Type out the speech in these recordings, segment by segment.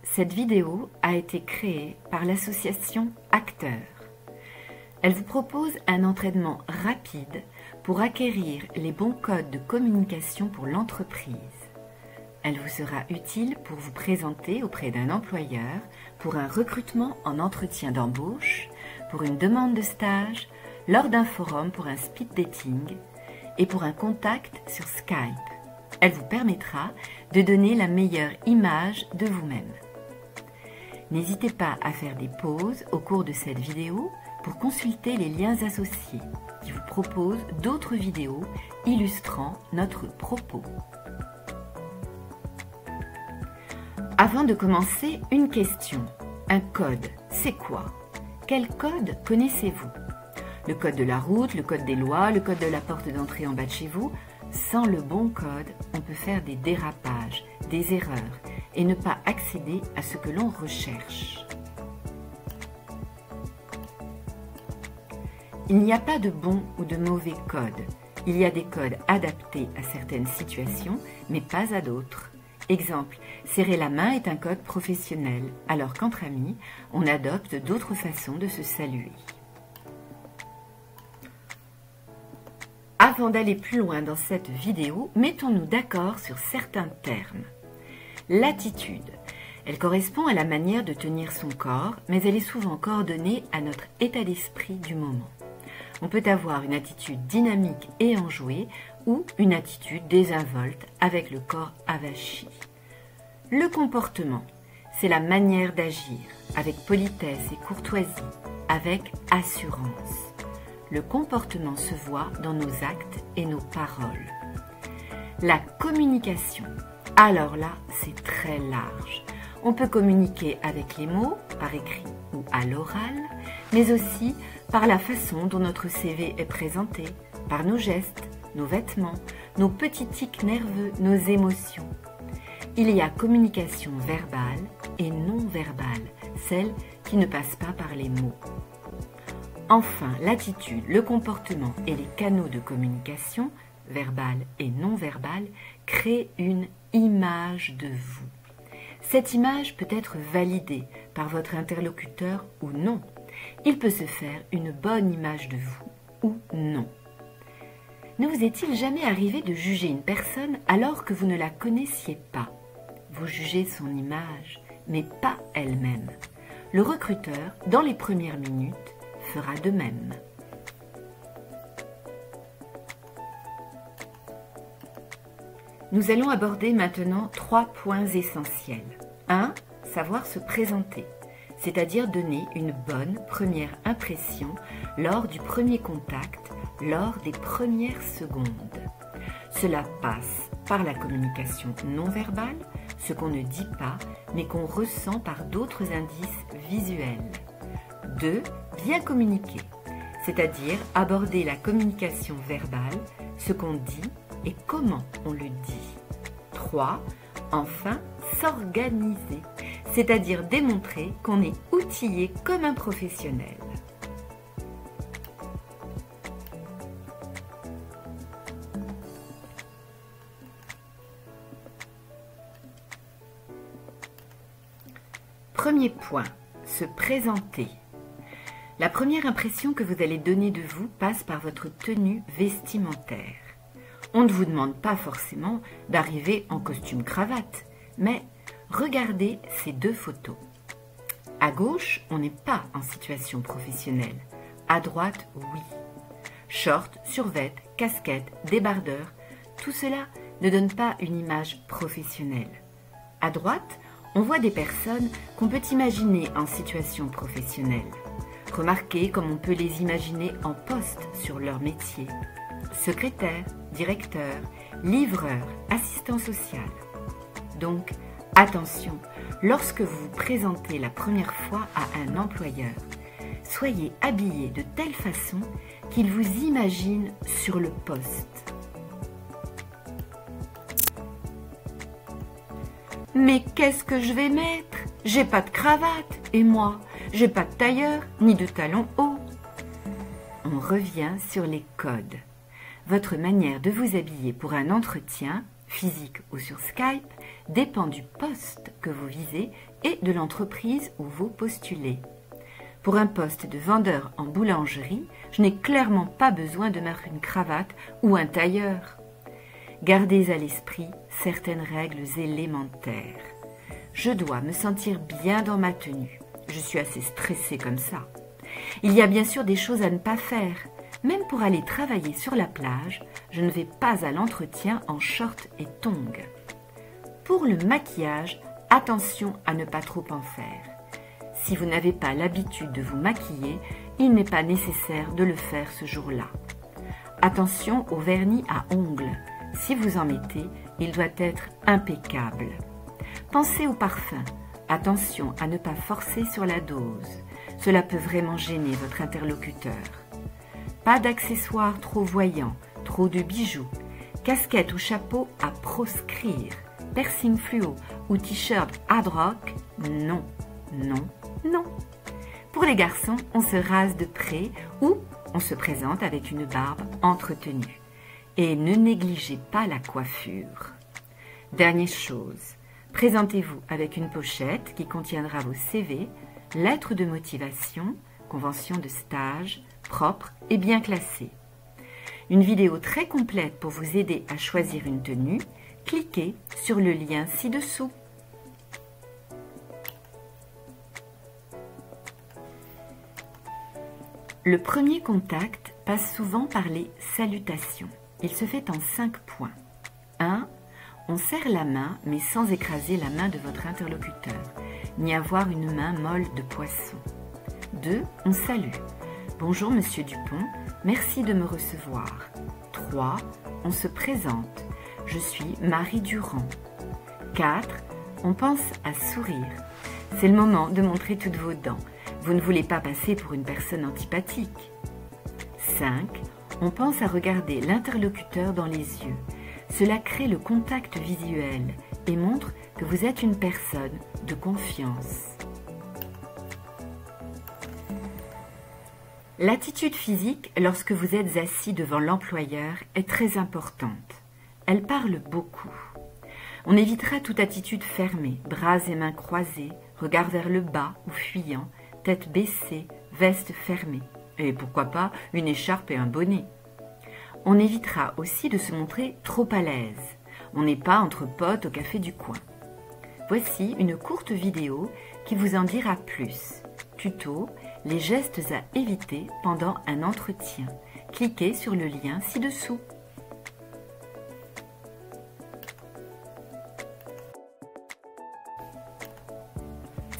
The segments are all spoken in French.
Cette vidéo a été créée par l'association Acteurs. Elle vous propose un entraînement rapide pour acquérir les bons codes de communication pour l'entreprise. Elle vous sera utile pour vous présenter auprès d'un employeur, pour un recrutement en entretien d'embauche, pour une demande de stage, lors d'un forum pour un speed dating et pour un contact sur Skype. Elle vous permettra de donner la meilleure image de vous-même. N'hésitez pas à faire des pauses au cours de cette vidéo pour consulter les liens associés qui vous proposent d'autres vidéos illustrant notre propos. Avant de commencer, une question. Un code, c'est quoi? Quel code connaissez-vous? Le code de la route, le code des lois, le code de la porte d'entrée en bas de chez vous? Sans le bon code, on peut faire des dérapages, des erreurs et ne pas accéder à ce que l'on recherche. Il n'y a pas de bon ou de mauvais code. Il y a des codes adaptés à certaines situations, mais pas à d'autres. Exemple, serrer la main est un code professionnel, alors qu'entre amis, on adopte d'autres façons de se saluer. Avant d'aller plus loin dans cette vidéo, mettons-nous d'accord sur certains termes. L'attitude. Elle correspond à la manière de tenir son corps, mais elle est souvent coordonnée à notre état d'esprit du moment. On peut avoir une attitude dynamique et enjouée ou une attitude désinvolte avec le corps avachi. Le comportement, c'est la manière d'agir avec politesse et courtoisie, avec assurance. Le comportement se voit dans nos actes et nos paroles. La communication, alors là, c'est très large. On peut communiquer avec les mots, par écrit ou à l'oral, mais aussi par la façon dont notre CV est présenté, par nos gestes, nos vêtements, nos petits tics nerveux, nos émotions. Il y a communication verbale et non verbale, celle qui ne passe pas par les mots. Enfin, l'attitude, le comportement et les canaux de communication, verbale et non verbale, créent une image de vous. Cette image peut être validée par votre interlocuteur ou non. Il peut se faire une bonne image de vous ou non. Ne vous est-il jamais arrivé de juger une personne alors que vous ne la connaissiez pas? Vous jugez son image, mais pas elle-même. Le recruteur, dans les premières minutes, fera de même. Nous allons aborder maintenant 3 points essentiels. 1. Savoir se présenter, c'est-à-dire donner une bonne première impression lors du premier contact, lors des premières secondes. Cela passe par la communication non verbale, ce qu'on ne dit pas, mais qu'on ressent par d'autres indices visuels. 2. Bien communiquer, c'est-à-dire aborder la communication verbale, ce qu'on dit et comment on le dit. 3. Enfin, s'organiser, c'est-à-dire démontrer qu'on est outillé comme un professionnel. Premier point, se présenter. La première impression que vous allez donner de vous passe par votre tenue vestimentaire. On ne vous demande pas forcément d'arriver en costume-cravate, mais regardez ces 2 photos. À gauche, on n'est pas en situation professionnelle. À droite, oui. Short, survêt, casquette, débardeur, tout cela ne donne pas une image professionnelle. À droite, on voit des personnes qu'on peut imaginer en situation professionnelle. Remarquez comme on peut les imaginer en poste sur leur métier. Secrétaire, directeur, livreur, assistant social. Donc, attention, lorsque vous vous présentez la première fois à un employeur, soyez habillé de telle façon qu'il vous imagine sur le poste. Mais qu'est-ce que je vais mettre? J'ai pas de cravate, et moi, j'ai pas de tailleur, ni de talons hauts. On revient sur les codes. Votre manière de vous habiller pour un entretien, physique ou sur Skype, dépend du poste que vous visez et de l'entreprise où vous postulez. Pour un poste de vendeur en boulangerie, je n'ai clairement pas besoin de mettre une cravate ou un tailleur. Gardez à l'esprit certaines règles élémentaires. Je dois me sentir bien dans ma tenue. Je suis assez stressée comme ça. Il y a bien sûr des choses à ne pas faire. Même pour aller travailler sur la plage, je ne vais pas à l'entretien en short et tongs. Pour le maquillage, attention à ne pas trop en faire. Si vous n'avez pas l'habitude de vous maquiller, il n'est pas nécessaire de le faire ce jour-là. Attention au vernis à ongles. Si vous en mettez, il doit être impeccable. Pensez au parfum. Attention à ne pas forcer sur la dose. Cela peut vraiment gêner votre interlocuteur. Pas d'accessoires trop voyants, trop de bijoux, casquette ou chapeau à proscrire, piercing fluo ou t-shirt hard rock, non, non, non. Pour les garçons, on se rase de près ou on se présente avec une barbe entretenue. Et ne négligez pas la coiffure. Dernière chose, présentez-vous avec une pochette qui contiendra vos CV, lettres de motivation, convention de stage, propre et bien classée. Une vidéo très complète pour vous aider à choisir une tenue, cliquez sur le lien ci-dessous. Le premier contact passe souvent par les salutations. Il se fait en 5 points. 1. On serre la main, mais sans écraser la main de votre interlocuteur, ni avoir une main molle de poisson. 2. On salue. Bonjour Monsieur Dupont, merci de me recevoir. 3. On se présente. Je suis Marie Durand. 4. On pense à sourire. C'est le moment de montrer toutes vos dents. Vous ne voulez pas passer pour une personne antipathique. 5. On pense à regarder l'interlocuteur dans les yeux. Cela crée le contact visuel et montre que vous êtes une personne de confiance. L'attitude physique lorsque vous êtes assis devant l'employeur est très importante. Elle parle beaucoup. On évitera toute attitude fermée, bras et mains croisés, regard vers le bas ou fuyant, tête baissée, veste fermée. Et pourquoi pas une écharpe et un bonnet. On évitera aussi de se montrer trop à l'aise. On n'est pas entre potes au café du coin. Voici une courte vidéo qui vous en dira plus. Tuto, les gestes à éviter pendant un entretien. Cliquez sur le lien ci-dessous.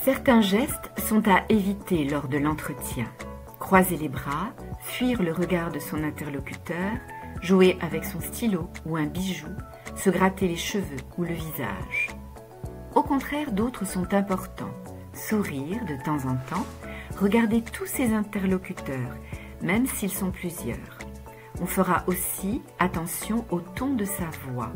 Certains gestes sont à éviter lors de l'entretien. Croiser les bras, fuir le regard de son interlocuteur, jouer avec son stylo ou un bijou, se gratter les cheveux ou le visage. Au contraire, d'autres sont importants. Sourire de temps en temps, regarder tous ses interlocuteurs, même s'ils sont plusieurs. On fera aussi attention au ton de sa voix.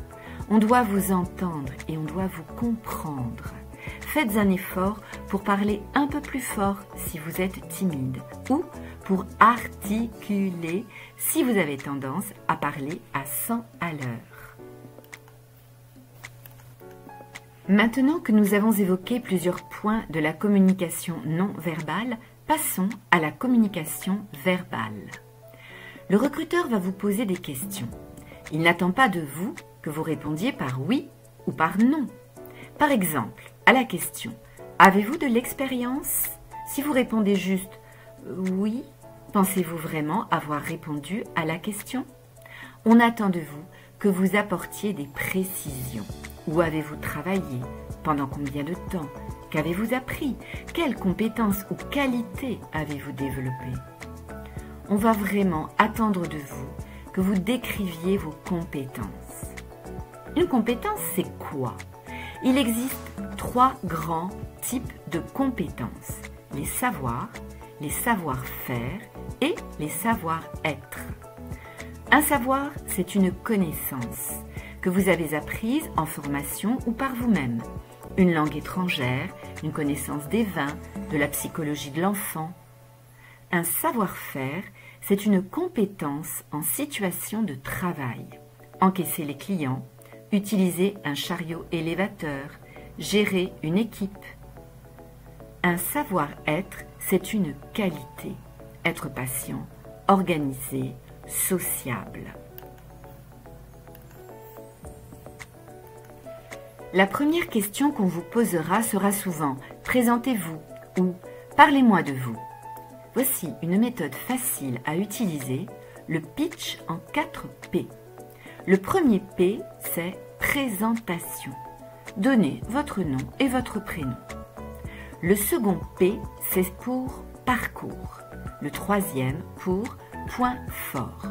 On doit vous entendre et on doit vous comprendre. Faites un effort pour parler un peu plus fort si vous êtes timide ou pour articuler si vous avez tendance à parler à 100 à l'heure. Maintenant que nous avons évoqué plusieurs points de la communication non verbale, passons à la communication verbale. Le recruteur va vous poser des questions. Il n'attend pas de vous que vous répondiez par oui ou par non. Par exemple, à la question « Avez-vous de l'expérience ?» Si vous répondez juste « Oui », pensez-vous vraiment avoir répondu à la question? On attend de vous que vous apportiez des précisions. Où avez-vous travaillé? Pendant combien de temps? Qu'avez-vous appris? Quelles compétences ou qualités avez-vous développées? On va vraiment attendre de vous que vous décriviez vos compétences. Une compétence, c'est quoi? Il existe 3 grands types de compétences. Les savoirs, les savoir-faire et les savoir-être. Un savoir, c'est une connaissance que vous avez apprise en formation ou par vous-même. Une langue étrangère, une connaissance des vins, de la psychologie de l'enfant. Un savoir-faire, c'est une compétence en situation de travail. Encaisser les clients, utiliser un chariot élévateur, gérer une équipe. Un savoir-être, c'est une qualité. Être patient, organisé, sociable. La première question qu'on vous posera sera souvent « Présentez-vous » ou « Parlez-moi de vous ». Voici une méthode facile à utiliser, le pitch en 4 P. Le premier P, c'est présentation. Donnez votre nom et votre prénom. Le second P, c'est pour parcours. Le troisième pour point fort.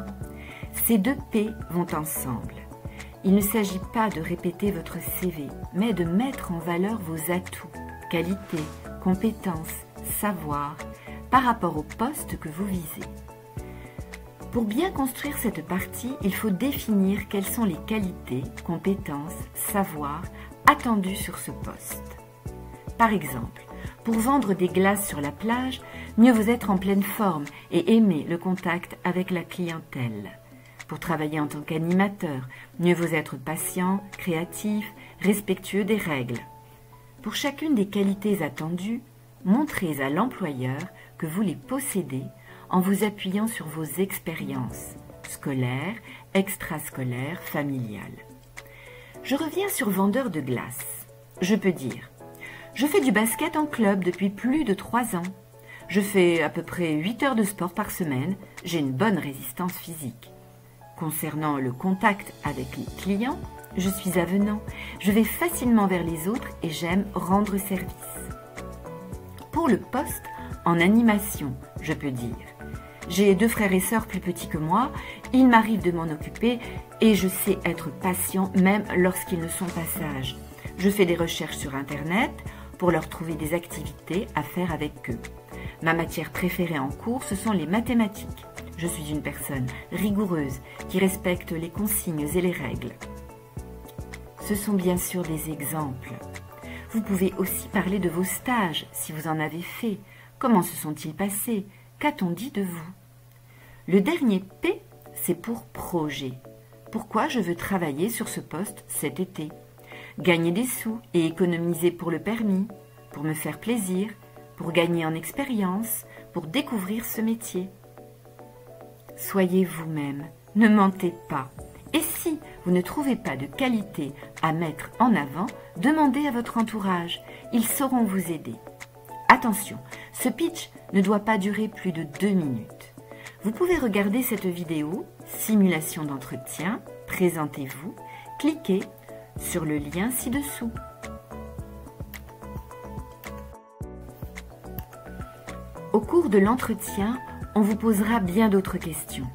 Ces 2 P vont ensemble. Il ne s'agit pas de répéter votre CV, mais de mettre en valeur vos atouts, qualités, compétences, savoirs, par rapport au poste que vous visez. Pour bien construire cette partie, il faut définir quelles sont les qualités, compétences, savoirs attendus sur ce poste. Par exemple, pour vendre des glaces sur la plage, mieux vaut être en pleine forme et aimer le contact avec la clientèle. Pour travailler en tant qu'animateur, mieux vaut être patient, créatif, respectueux des règles. Pour chacune des qualités attendues, montrez à l'employeur que vous les possédez en vous appuyant sur vos expériences scolaires, extrascolaires, familiales. Je reviens sur vendeur de glace. Je peux dire « Je fais du basket en club depuis plus de 3 ans. Je fais à peu près 8 heures de sport par semaine. J'ai une bonne résistance physique. Concernant le contact avec les clients, je suis avenant. Je vais facilement vers les autres et j'aime rendre service. » Pour le poste, en animation, je peux dire « J'ai 2 frères et sœurs plus petits que moi, il m'arrive de m'en occuper et je sais être patient même lorsqu'ils ne sont pas sages. Je fais des recherches sur Internet pour leur trouver des activités à faire avec eux. Ma matière préférée en cours, ce sont les mathématiques. Je suis une personne rigoureuse qui respecte les consignes et les règles. » Ce sont bien sûr des exemples. Vous pouvez aussi parler de vos stages, si vous en avez fait. Comment se sont-ils passés? Qu'a-t-on dit de vous? Le dernier P, c'est pour projet. Pourquoi je veux travailler sur ce poste cet été? Gagner des sous et économiser pour le permis, pour me faire plaisir, pour gagner en expérience, pour découvrir ce métier. Soyez vous-même, ne mentez pas. Et si vous ne trouvez pas de qualité à mettre en avant, demandez à votre entourage, ils sauront vous aider. Attention, ce pitch ne doit pas durer plus de 2 minutes. Vous pouvez regarder cette vidéo, simulation d'entretien, présentez-vous, cliquez sur le lien ci-dessous. Au cours de l'entretien, on vous posera bien d'autres questions.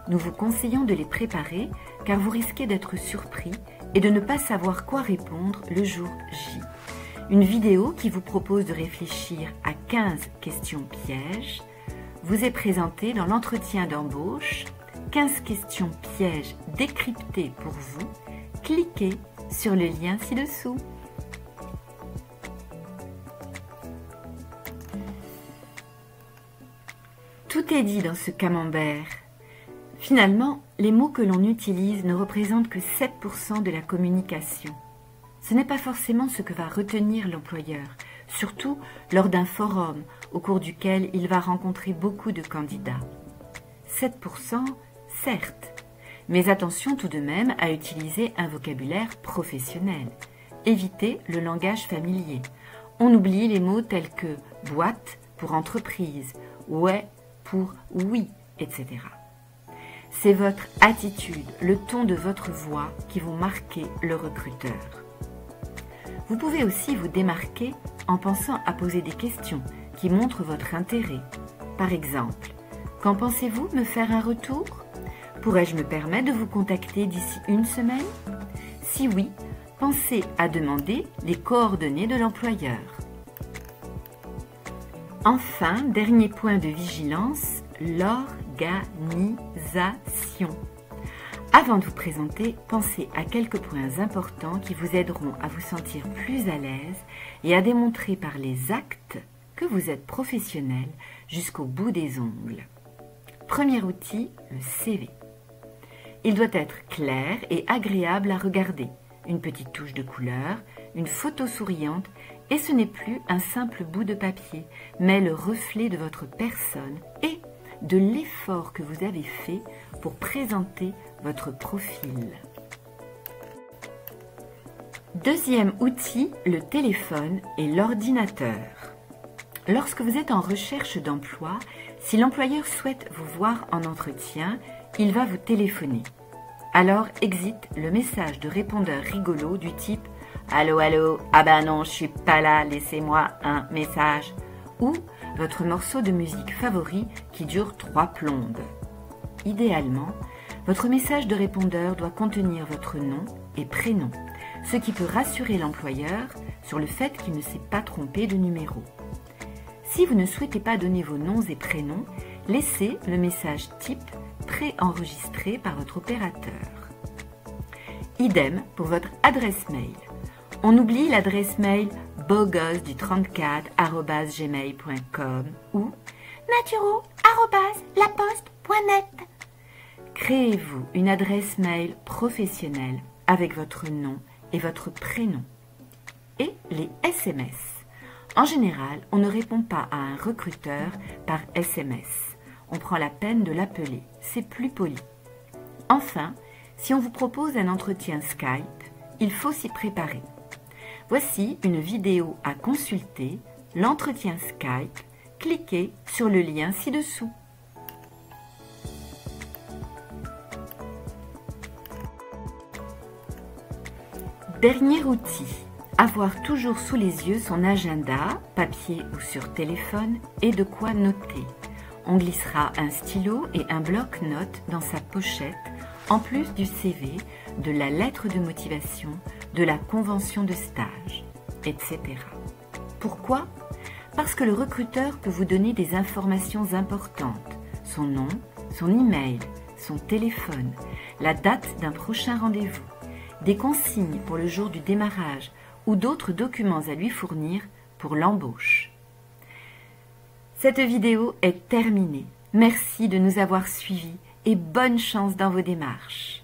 Nous vous conseillons de les préparer car vous risquez d'être surpris et de ne pas savoir quoi répondre le jour J. Une vidéo qui vous propose de réfléchir à 15 questions pièges vous est présentée dans l'entretien d'embauche. 15 questions pièges décryptées pour vous. Cliquez sur le lien ci-dessous. Tout est dit dans ce camembert. Finalement, les mots que l'on utilise ne représentent que 7% de la communication. Ce n'est pas forcément ce que va retenir l'employeur, surtout lors d'un forum au cours duquel il va rencontrer beaucoup de candidats. 7%, certes, mais attention tout de même à utiliser un vocabulaire professionnel. Évitez le langage familier. On oublie les mots tels que « boîte » pour « entreprise »,« ouais » pour « oui », etc. C'est votre attitude, le ton de votre voix qui vont marquer le recruteur. Vous pouvez aussi vous démarquer en pensant à poser des questions qui montrent votre intérêt. Par exemple, « Qu'en pensez-vous me faire un retour? Pourrais-je me permettre de vous contacter d'ici 1 semaine? Si oui, pensez à demander les coordonnées de l'employeur. » Enfin, dernier point de vigilance, l'organisation. Avant de vous présenter, pensez à quelques points importants qui vous aideront à vous sentir plus à l'aise et à démontrer par les actes que vous êtes professionnel jusqu'au bout des ongles. Premier outil, le CV. Il doit être clair et agréable à regarder, une petite touche de couleur, une photo souriante Et ce n'est plus un simple bout de papier, mais le reflet de votre personne et de l'effort que vous avez fait pour présenter votre profil. Deuxième outil, le téléphone et l'ordinateur. Lorsque vous êtes en recherche d'emploi, si l'employeur souhaite vous voir en entretien, il va vous téléphoner. Alors exit le message de répondeur rigolo du type « Allô, allô, ah ben non, je suis pas là, laissez-moi un message » ou votre morceau de musique favori qui dure 3 plombes. Idéalement, votre message de répondeur doit contenir votre nom et prénom, ce qui peut rassurer l'employeur sur le fait qu'il ne s'est pas trompé de numéro. Si vous ne souhaitez pas donner vos noms et prénoms, laissez le message type pré-enregistré par votre opérateur. Idem pour votre adresse mail. On oublie l'adresse mail beaugosse34@gmail.com ou naturo@laposte.net. Créez-vous une adresse mail professionnelle avec votre nom et votre prénom. Et les SMS. En général, on ne répond pas à un recruteur par SMS. On prend la peine de l'appeler, c'est plus poli. Enfin, si on vous propose un entretien Skype, il faut s'y préparer. Voici une vidéo à consulter, l'entretien Skype, cliquez sur le lien ci-dessous. Dernier outil, avoir toujours sous les yeux son agenda, papier ou sur téléphone, et de quoi noter. On glissera un stylo et un bloc-notes dans sa pochette, en plus du CV, de la lettre de motivation, de la convention de stage, etc. Pourquoi? Parce que le recruteur peut vous donner des informations importantes, son nom, son email, son téléphone, la date d'un prochain rendez-vous, des consignes pour le jour du démarrage ou d'autres documents à lui fournir pour l'embauche. Cette vidéo est terminée. Merci de nous avoir suivis et bonne chance dans vos démarches.